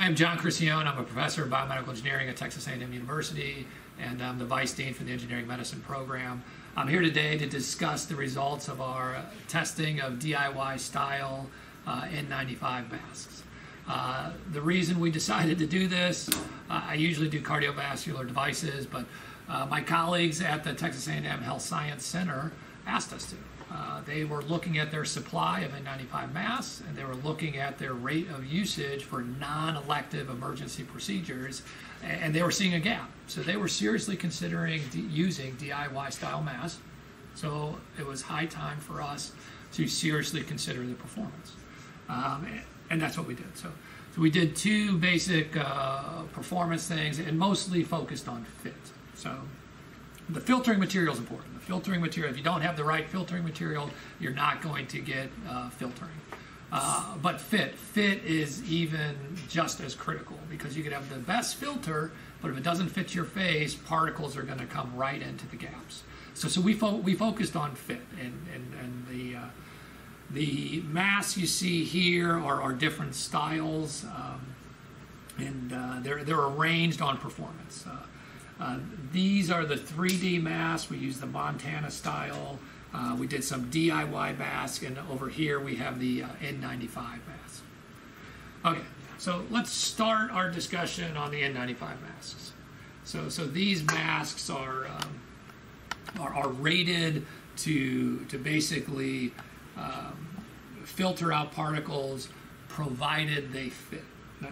I'm John Criscione. I'm a professor of biomedical engineering at Texas A&M University, and I'm the vice dean for the engineering medicine program. I'm here today to discuss the results of our testing of DIY style N95 masks. The reason we decided to do this, I usually do cardiovascular devices, but my colleagues at the Texas A&M Health Science Center asked us to. They were looking at their supply of N95 masks, and they were looking at their rate of usage for non-elective emergency procedures, and they were seeing a gap. So they were seriously considering using DIY style masks. So it was high time for us to seriously consider the performance. And that's what we did. So we did two basic performance things, and mostly focused on fit. So the filtering material is important. The filtering material, if you don't have the right filtering material, you're not going to get filtering. But fit is even just as critical, because you could have the best filter, but if it doesn't fit your face, particles are going to come right into the gaps. So we focused on fit, and the masks you see here are different styles, and they're arranged on performance. These are the 3D masks. We use the Montana style. We did some DIY masks, and over here we have the N95 mask. Okay, so let's start our discussion on the N95 masks. So these masks are rated to basically filter out particles, provided they fit.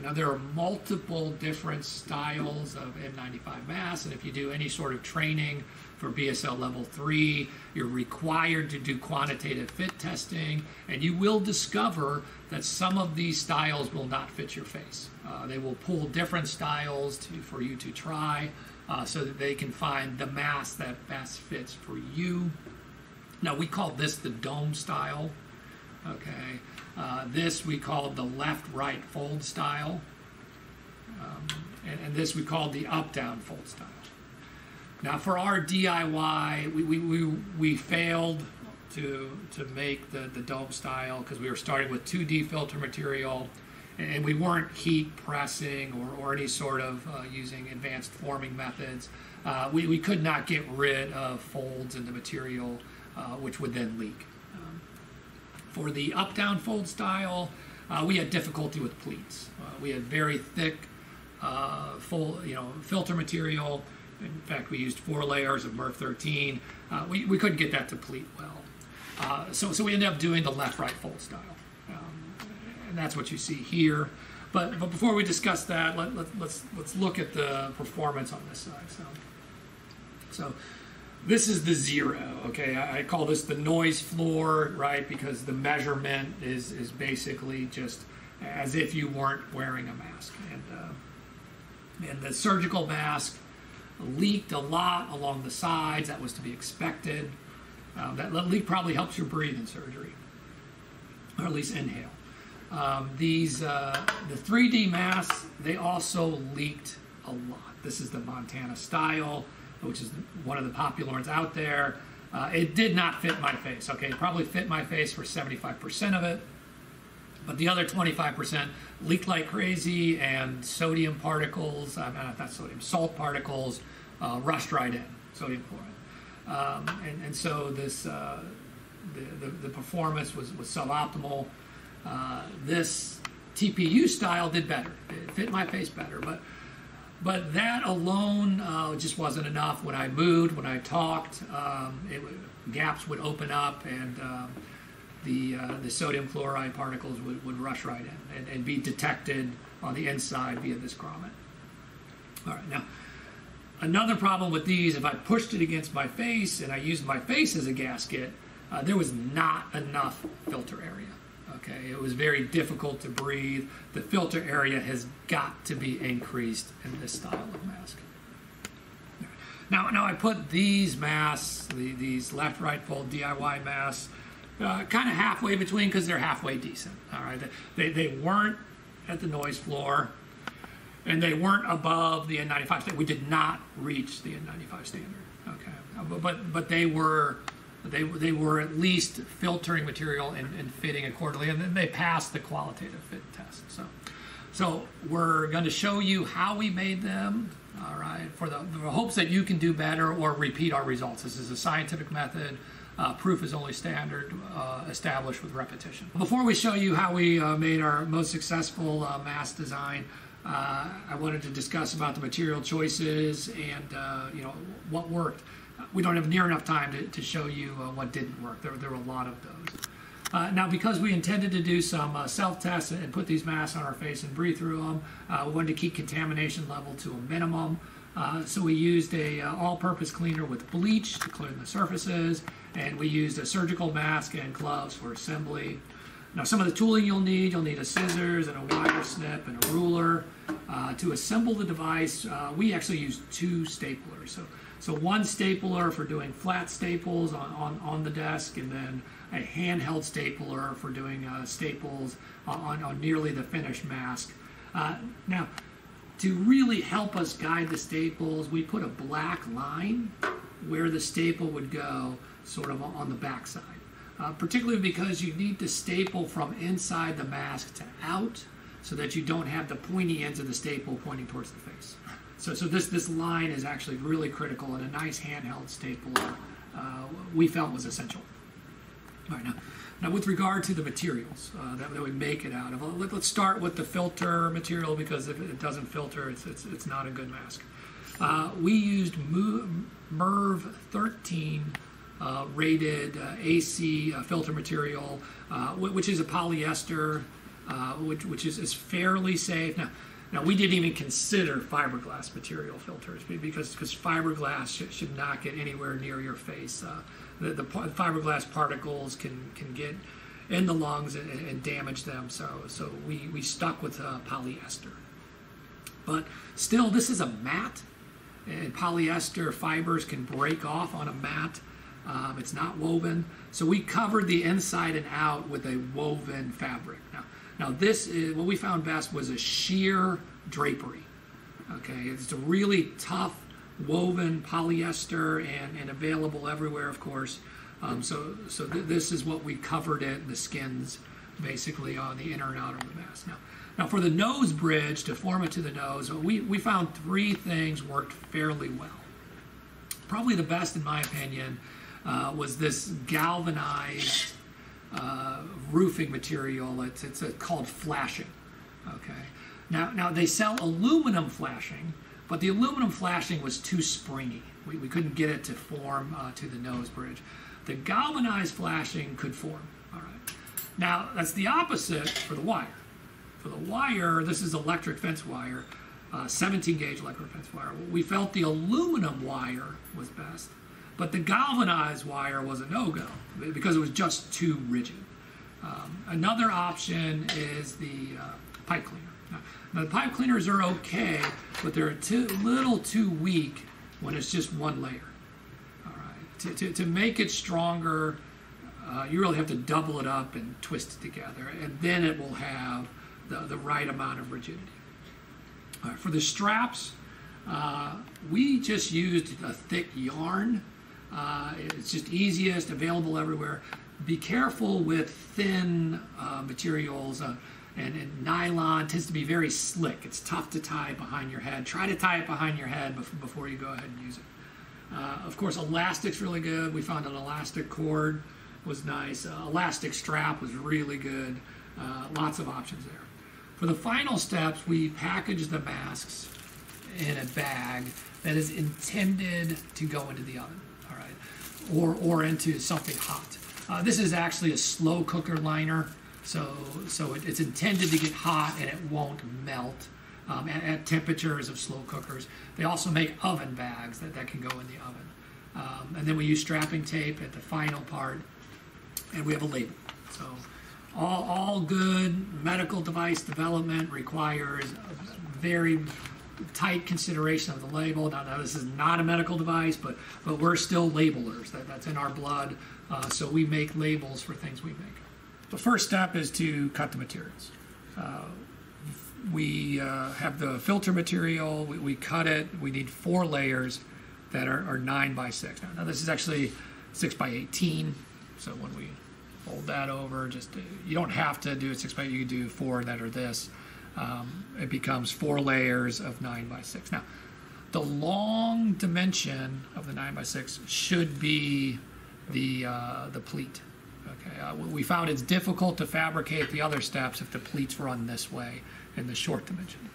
Now there are multiple different styles of N95 masks, and if you do any sort of training for BSL level 3, you're required to do quantitative fit testing, and you will discover that some of these styles will not fit your face. They will pull different styles for you to try, so that they can find the mask that best fits for you. Now we call this the dome style. Okay, this we called the left-right fold style, and this we called the up-down fold style. Now for our DIY, we failed to make the dome style because we were starting with 2D filter material, and we weren't heat pressing or any sort of using advanced forming methods. We could not get rid of folds in the material, which would then leak. For the up-down fold style, we had difficulty with pleats. We had very thick filter material. In fact, we used 4 layers of MERV 13. We couldn't get that to pleat well. So we ended up doing the left-right fold style. And that's what you see here. But before we discuss that, let's look at the performance on this side. So this is the 0, okay? I call this the noise floor, right? Because the measurement is basically just as if you weren't wearing a mask. And the surgical mask leaked a lot along the sides. That was to be expected. That leak probably helps you breathe in surgery, or at least inhale. The 3D masks, they also leaked a lot. This is the Montana style, which is one of the popular ones out there. It did not fit my face. Okay, it probably fit my face for 75% of it, but the other 25% leaked like crazy, and sodium particles, not sodium, salt particles rushed right in, sodium chloride. And so this, the performance was suboptimal. This TPU style did better. It fit my face better, but that alone just wasn't enough. When I moved, when I talked, gaps would open up, and the sodium chloride particles would rush right in and be detected on the inside via this grommet. All right, now another problem with these, if I pushed it against my face and I used my face as a gasket, there was not enough filter area. Okay, it was very difficult to breathe. The filter area has got to be increased in this style of mask. Now I put these masks, these left-right fold DIY masks, kind of halfway between, because they're halfway decent. All right, they weren't at the noise floor, and they weren't above the N95 standard. We did not reach the N95 standard. Okay, but they were at least filtering material and fitting accordingly, and then they passed the qualitative fit test. So we're going to show you how we made them, all right, for the hopes that you can do better or repeat our results. This is a scientific method. Proof is only standard established with repetition. Before we show you how we made our most successful mask design, I wanted to discuss about the material choices and what worked. We don't have near enough time to show you what didn't work. There were a lot of those. Now, because we intended to do some self-tests and put these masks on our face and breathe through them, we wanted to keep contamination level to a minimum. So we used a all-purpose cleaner with bleach to clean the surfaces, and we used a surgical mask and gloves for assembly. Now, some of the tooling you'll need a scissors and a wire snip and a ruler. To assemble the device, we actually used 2 staplers. So one stapler for doing flat staples on the desk, and then a handheld stapler for doing staples on nearly the finished mask. Now, to really help us guide the staples, we put a black line where the staple would go, sort of on the back side. Particularly because you need to staple from inside the mask to out, so that you don't have the pointy ends of the staple pointing towards the face. So this line is actually really critical, and a nice handheld stapler we felt was essential. All right, now with regard to the materials that we make it out of, let's start with the filter material, because if it doesn't filter, it's not a good mask. We used MERV 13 rated AC filter material, which is a polyester, which is fairly safe. Now we didn't even consider fiberglass material filters, because fiberglass should not get anywhere near your face. The fiberglass particles can get in the lungs and damage them, so we stuck with polyester. But still, this is a mat, and polyester fibers can break off on a mat. It's not woven, so we covered the inside and out with a woven fabric. Now this is what we found best was a sheer drapery. Okay, it's a really tough woven polyester and available everywhere, of course. This is what we covered it, the skins, basically on the inner and outer of the mask. Now for the nose bridge, to form it to the nose, we found 3 things worked fairly well. Probably the best, in my opinion, was this galvanized roofing material. It's called flashing. Okay. Now they sell aluminum flashing, but the aluminum flashing was too springy. We couldn't get it to form to the nose bridge. The galvanized flashing could form. All right. Now that's the opposite for the wire. For the wire, this is electric fence wire, 17 gauge electric fence wire. We felt the aluminum wire was best, but the galvanized wire was a no-go because it was just too rigid. Another option is the pipe cleaner. Now, the pipe cleaners are okay, but they're a little too weak when it's just one layer. All right. To make it stronger, you really have to double it up and twist it together, and then it will have the right amount of rigidity. All right, for the straps, we just used a thick yarn. It's just easiest, available everywhere. Be careful with thin materials, and nylon tends to be very slick. It's tough to tie behind your head. Try to tie it behind your head before you go ahead and use it. Of course, elastic's really good. We found an elastic cord was nice. Elastic strap was really good. Lots of options there. For the final steps, we packaged the masks in a bag that is intended to go into the oven, all right, or into something hot. This is actually a slow cooker liner, so it's intended to get hot and it won't melt at temperatures of slow cookers. They also make oven bags that can go in the oven. And then we use strapping tape at the final part, and we have a label. So all good medical device development requires a very tight consideration of the label. Now this is not a medical device, but we're still labelers. That's in our blood. So we make labels for things we make. The first step is to cut the materials. We have the filter material. We cut it. We need 4 layers that are 9 by 6. Now this is actually 6 by 18. So when we fold that over, you don't have to do it 6 by 8. You can do 4 that are this. it becomes 4 layers of 9x6. Now, the long dimension of the 9x6 should be the pleat. Okay, we found it's difficult to fabricate the other steps if the pleats run this way in the short dimension.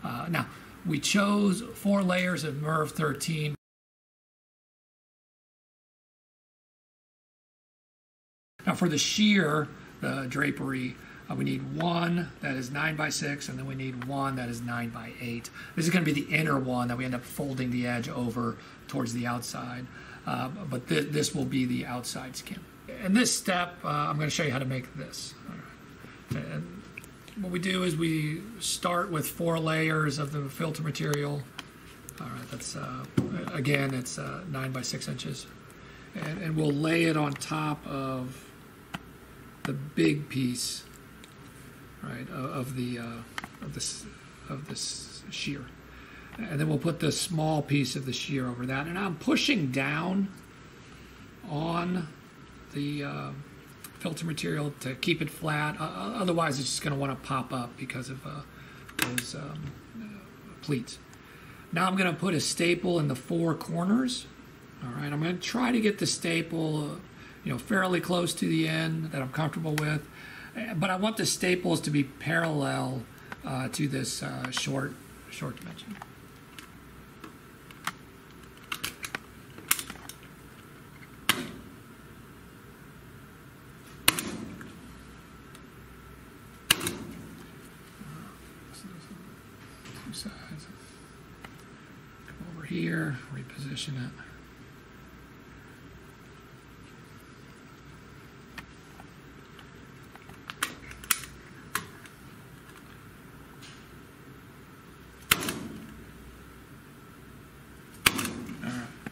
Now, we chose 4 layers of MERV 13. Now, for the shear, the drapery, we need one that is 9x6, and then we need one that is 9x8. This is going to be the inner one that we end up folding the edge over towards the outside, but this will be the outside skin. In this step, I'm going to show you how to make this. And what we do is we start with 4 layers of the filter material. All right, that's again, it's 9x6 inches, and we'll lay it on top of the big piece, right, of this shear, and then we'll put the small piece of the shear over that. And I'm pushing down on the filter material to keep it flat. Otherwise, it's just going to want to pop up because of those pleats. Now I'm going to put a staple in the 4 corners. All right, I'm going to try to get the staple, fairly close to the end that I'm comfortable with, but I want the staples to be parallel to this short dimension. Two sides. Come over here, reposition it.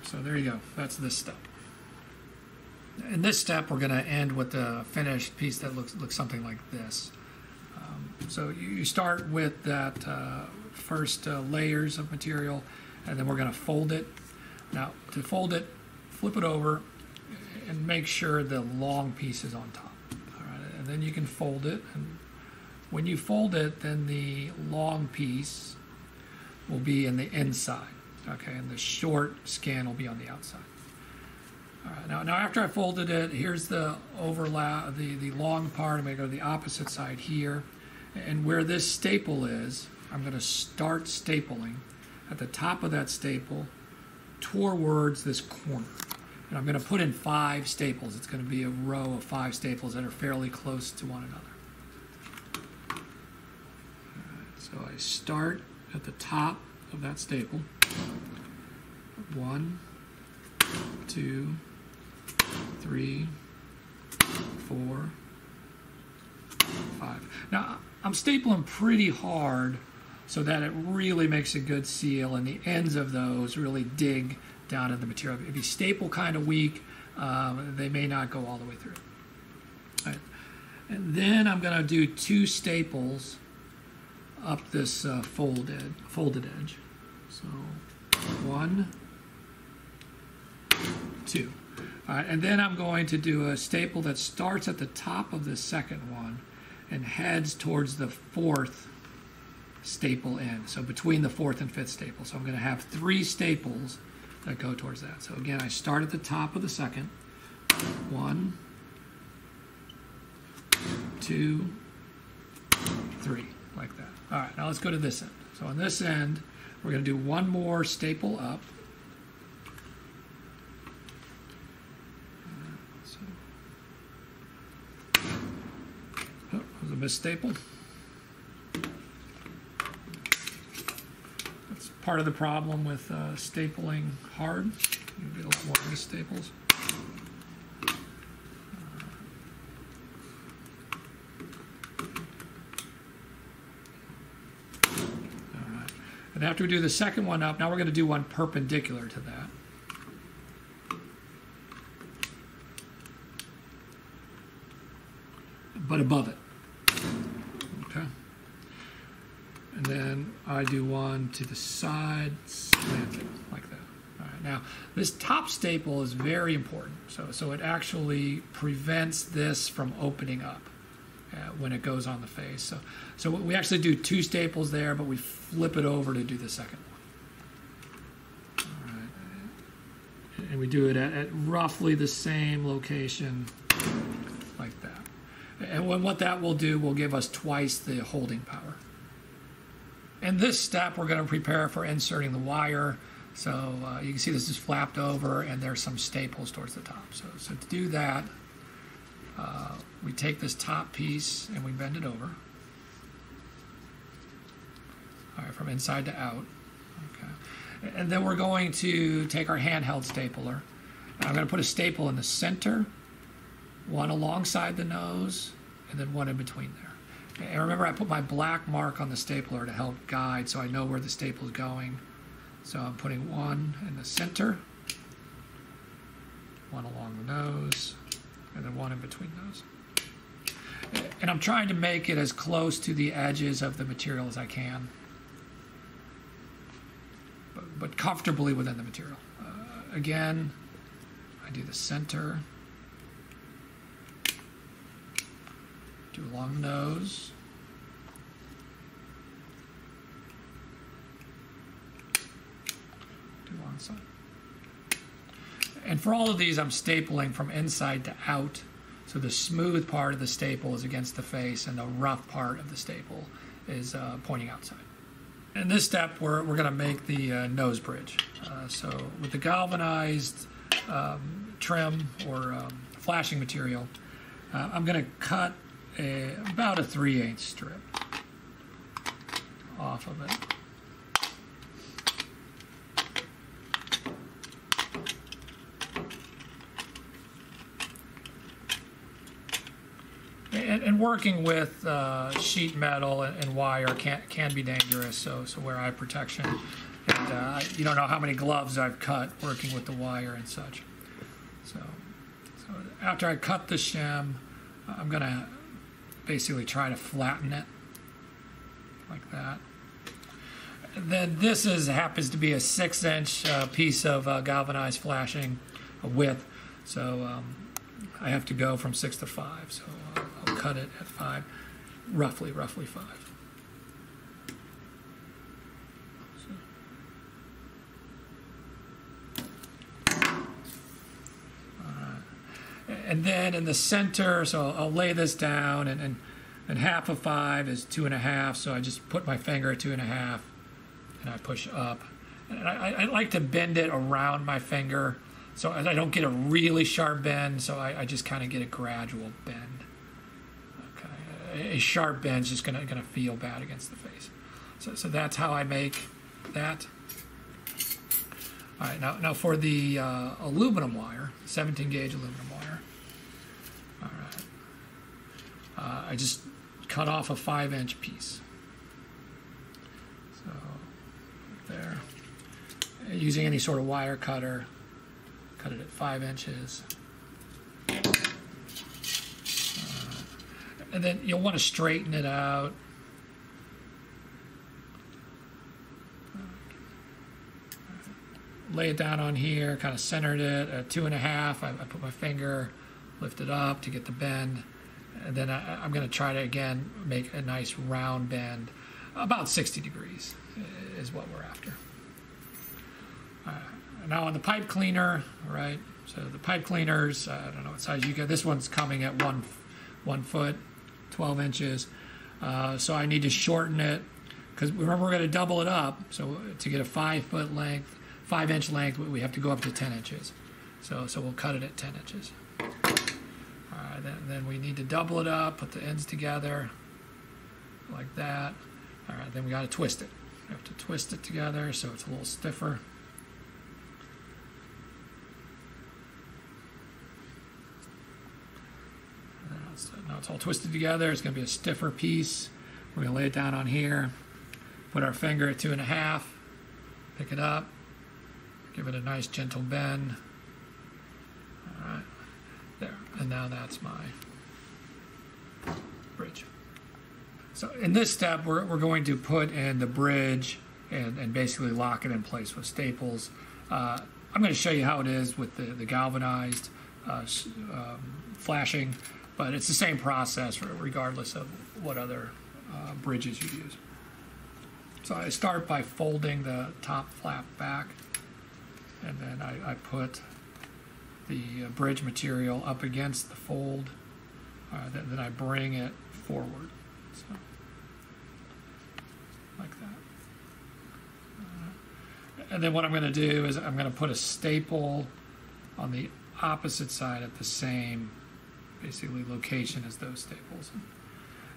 So there you go. That's this step. In this step, we're going to end with a finished piece that looks something like this. So you start with that first layers of material, and then we're going to fold it. Now, to fold it, flip it over and make sure the long piece is on top. All right, and then you can fold it. And when you fold it, then the long piece will be in the inside. Okay, and the short skin will be on the outside. All right, now after I folded it, here's the overlap, the long part. I'm going to go to the opposite side here. And where this staple is, I'm going to start stapling at the top of that staple towards this corner. And I'm going to put in 5 staples. It's going to be a row of 5 staples that are fairly close to one another. All right, so I start at the top of that staple. 1, 2, 3, 4, 5. Now, I'm stapling pretty hard so that it really makes a good seal, and the ends of those really dig down in the material. If you staple kind of weak, they may not go all the way through. All right. And then I'm going to do 2 staples up this folded edge. So 1, 2. All right, and then I'm going to do a staple that starts at the top of the second one and heads towards the 4th staple end. So between the 4th and 5th staple. So I'm going to have 3 staples that go towards that. So again, I start at the top of the second. 1, 2, 3, like that. All right, now let's go to this end. So on this end, we're going to do 1 more staple up. Oh, there's a missed staple. That's part of the problem with stapling hard. You get a lot more missed staples. And after we do the second one up, now we're going to do one perpendicular to that. But above it. Okay. And then I do one to the side, slanted, like that. All right. Now, this top staple is very important. So it actually prevents this from opening up. when it goes on the face. So we actually do 2 staples there, but we flip it over to do the second one. All right. And we do it at roughly the same location, like that. And what that will do will give us twice the holding power. In this step, we're going to prepare for inserting the wire. So you can see this is flapped over, and there's some staples towards the top. So to do that, we take this top piece and we bend it over. All right, from inside to out. Okay. And then we're going to take our handheld stapler. And I'm going to put a staple in the center, one alongside the nose, and then one in between there. And remember, I put my black mark on the stapler to help guide so I know where the staple is going. So I'm putting one in the center, one along the nose, and then one in between those. And I'm trying to make it as close to the edges of the material as I can, but comfortably within the material. Again, I do the center, do along the nose, do along the side. And for all of these, I'm stapling from inside to out. So the smooth part of the staple is against the face, and the rough part of the staple is pointing outside. In this step, we're going to make the nose bridge. So with the galvanized trim or flashing material, I'm going to cut about a 3/8 strip off of it. And working with sheet metal and wire can be dangerous, so wear eye protection. And you don't know how many gloves I've cut working with the wire and such. So after I cut the shim, I'm going to basically try to flatten it like that. And then this happens to be a 6-inch piece of galvanized flashing width, so I have to go from 6 to 5. So I'll cut it at 5, roughly 5. And then in the center, so I'll lay this down, and half of 5 is 2.5, so I just put my finger at 2.5, and I push up. And I like to bend it around my finger, so I don't get a really sharp bend, so I just kind of get a gradual bend. Okay, a sharp bend is just gonna feel bad against the face. So that's how I make that. All right, now for the aluminum wire, 17 gauge aluminum wire. All right, I just cut off a 5-inch piece. So there, using any sort of wire cutter, cut it at 5 inches. And then you'll want to straighten it out. Lay it down on here, kind of centered it at 2.5. I put my finger, lift it up to get the bend. And then I'm going to try to, again, make a nice round bend. About 60 degrees is what we're after. Now on the pipe cleaner, right? So the pipe cleaners, I don't know what size you get. This one's coming at 1 foot, 12 inches. So I need to shorten it, because remember we're going to double it up. So to get a 5-foot length, 5-inch length, we have to go up to 10 inches. So we'll cut it at 10 inches. All right, then we need to double it up, put the ends together like that. All right, then we got to twist it. We have to twist it together so it's a little stiffer. Now it's all twisted together. It's going to be a stiffer piece. We're going to lay it down on here, put our finger at 2.5, pick it up, give it a nice gentle bend. All right, there. And now that's my bridge. So in this step, we're going to put in the bridge and basically lock it in place with staples. I'm going to show you how it is with the galvanized flashing. But it's the same process regardless of what other bridges you use. So I start by folding the top flap back, and then I put the bridge material up against the fold. Then I bring it forward, so like that. And then what I'm going to do is I'm going to put a staple on the opposite side at the same, basically, location as those staples.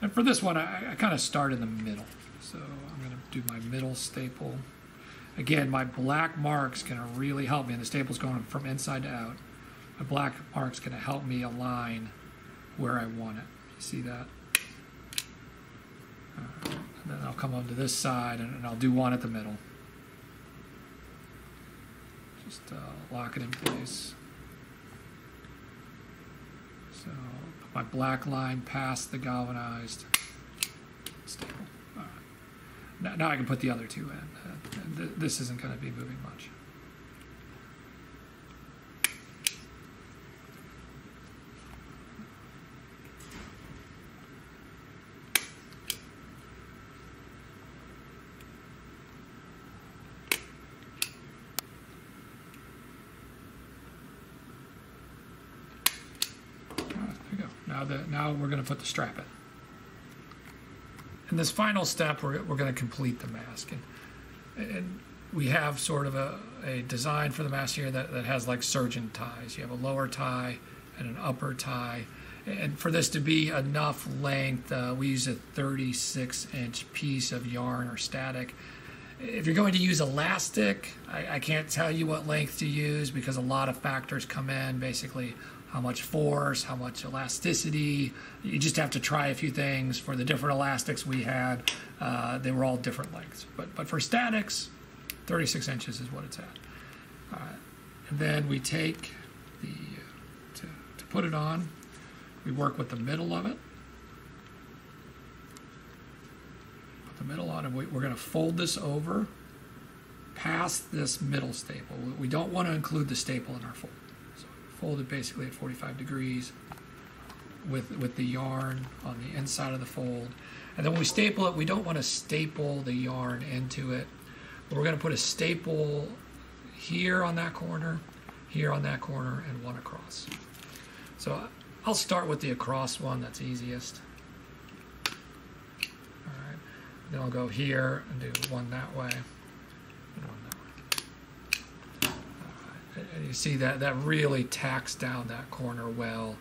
And for this one, I kind of start in the middle. So I'm going to do my middle staple. Again, my black mark's going to really help me, and the staple's going from inside to out. My black mark's going to help me align where I want it. You see that? And then I'll come over to this side, and I'll do one at the middle. Just lock it in place. So put my black line past the galvanized staple. All right. Now I can put the other two in. This isn't going to be moving much. Now we're going to put the strap in. In this final step, we're going to complete the mask. And we have sort of a design for the mask here that has like surgeon ties. You have a lower tie and an upper tie. And for this to be enough length, we use a 36-inch piece of yarn or static. If you're going to use elastic, I can't tell you what length to use because a lot of factors come in, basically how much force, how much elasticity. You just have to try a few things. For the different elastics we had, they were all different lengths. But for statics, 36 inches is what it's at. And then we take to put it on, we work with the middle of it. Put the middle on, and we're going to fold this over past this middle staple. We don't want to include the staple in our fold. So fold it basically at 45 degrees with the yarn on the inside of the fold. And then when we staple it, we don't want to staple the yarn into it. But we're going to put a staple here on that corner, here on that corner, and one across. So I'll start with the across one, that's easiest. All right. Then I'll go here and do one that way and one that way. All right. And you see that really tacks down that corner well.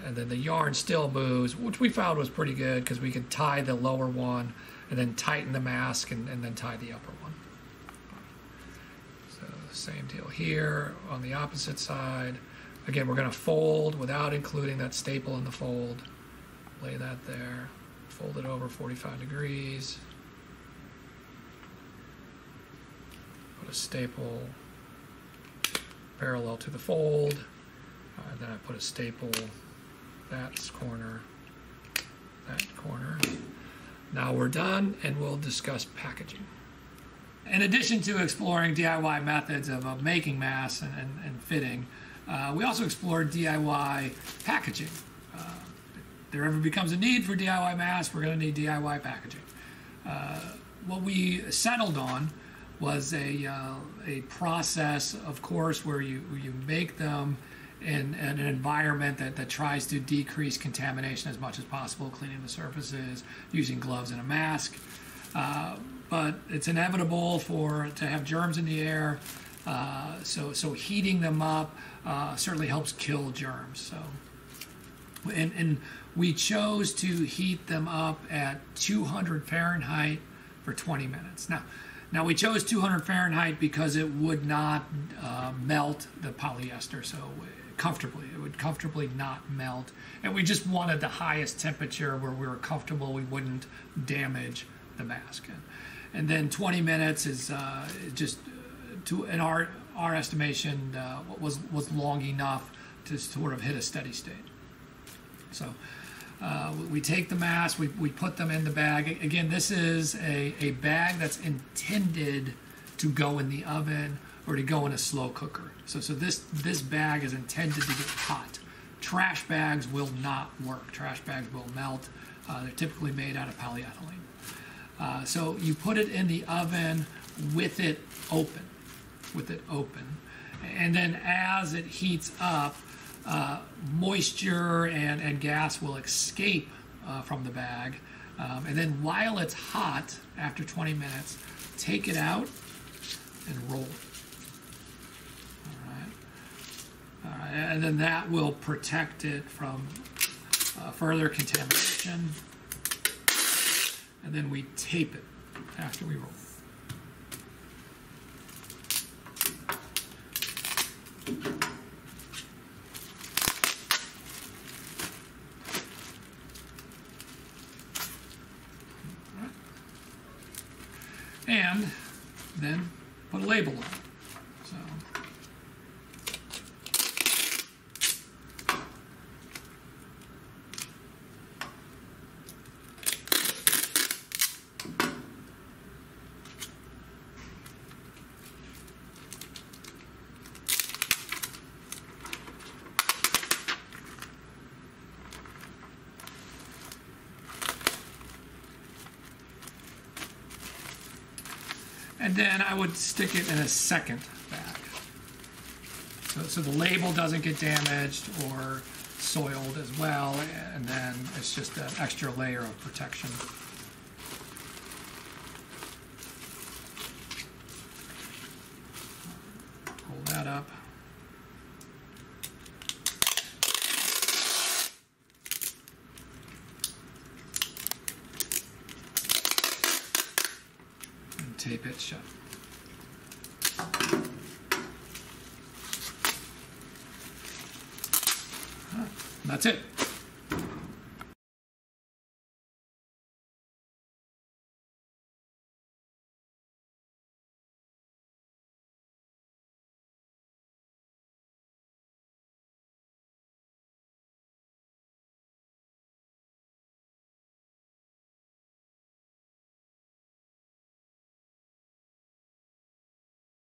And then the yarn still moves, which we found was pretty good because we could tie the lower one and then tighten the mask and then tie the upper one. So same deal here on the opposite side. Again, we're going to fold without including that staple in the fold. Lay that there. Fold it over 45 degrees. Put a staple parallel to the fold. Then I put a staple that corner, that corner. Now we're done, and we'll discuss packaging. In addition to exploring DIY methods of making masks and fitting, we also explored DIY packaging. If there ever becomes a need for DIY masks, we're going to need DIY packaging. What we settled on was a process, of course, where you make them in an environment that tries to decrease contamination as much as possible, cleaning the surfaces, using gloves and a mask. But it's inevitable to have germs in the air, so heating them up certainly helps kill germs. So, and we chose to heat them up at 200 Fahrenheit for 20 minutes. Now we chose 200 Fahrenheit because it would not melt the polyester so comfortably. It would comfortably not melt. And we just wanted the highest temperature where we were comfortable we wouldn't damage the mask. And then 20 minutes is just, in our estimation, was long enough to sort of hit a steady state. So we take the mask, we put them in the bag. Again, this is a bag that's intended to go in the oven or to go in a slow cooker. So this bag is intended to get hot. Trash bags will not work. Trash bags will melt. They're typically made out of polyethylene. So you put it in the oven with it open, and then as it heats up, moisture and gas will escape from the bag. And then while it's hot, after 20 minutes, take it out and roll it. All right, and then that will protect it from further contamination. And then we tape it after we roll. And then put a label on it. So, and then I would stick it in a second bag. So the label doesn't get damaged or soiled as well, and then it's just an extra layer of protection. Pull that up. Tape it shut. That's it.